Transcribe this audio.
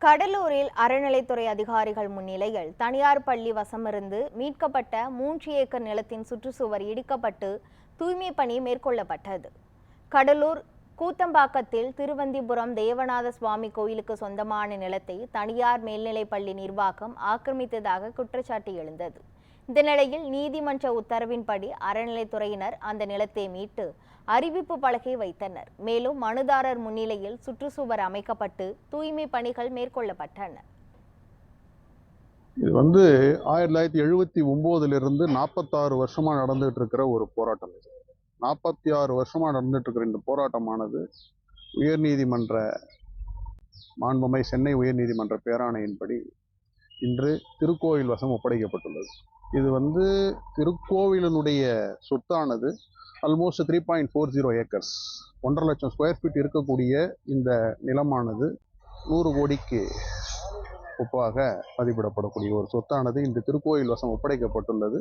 கடலூரில் அறநிலைத்துறை அதிகாரிகள் முன்னிலையில் தனியார் பள்ளி வசமிருந்து மீட்கப்பட்ட 3 ஏக்கர் நிலத்தின் சுற்றுச்சுவர் இடிக்கப்பட்டு தூய்மை பணி மேற்கொள்ளப்பட்டது. கடலூர் கூத்தம்பாக்கத்தில் திருவந்திபுரம் தேவநாத சுவாமி கோயிலுக்கு சொந்தமான நிலத்தை தனியார் மேல்நிலைப்பள்ளி நிர்வாகம் ஆக்கிரமித்ததாக குற்றச்சாட்டு எழுந்தது. இந்த நிலையில் நீதிமன்ற உத்தரவின்படி அறநிலைத்துறையினர் அந்த நிலத்தை மீட்டு அறிவிப்பு பலகை வைத்தனர். மேலும் மனுதாரர் முன்னிலையில் சுற்றுச்சுவர் அமைக்கப்பட்டு தூய்மை பணிகள் மேற்கொள்ளப்பட்டன. இது 1979 46 வருஷமா நடந்துட்டு இருக்கிற ஒரு போராட்டம். 46 வருஷமா நடந்துட்டு இருக்கிற இந்த போராட்டமானது உயர்நீதிமன்ற மாண்புமை சென்னை உயர்நீதிமன்ற பேராணையின்படி இன்று திருக்கோவில் வசம் ஒப்படைக்கப்பட்டுள்ளது. இது திருக்கோவிலினுடைய சொத்தானது ஆல்மோஸ்ட் 3.40 ஏக்கர்ஸ், 1.5 லட்சம் ஸ்கொயர் ஃபீட் இருக்கக்கூடிய இந்த நிலமானது 100 கோடிக்கு ஒப்பாக மதிப்பிடப்படக்கூடிய ஒரு சொத்தானது இந்த திருக்கோயில் வசம் ஒப்படைக்கப்பட்டுள்ளது.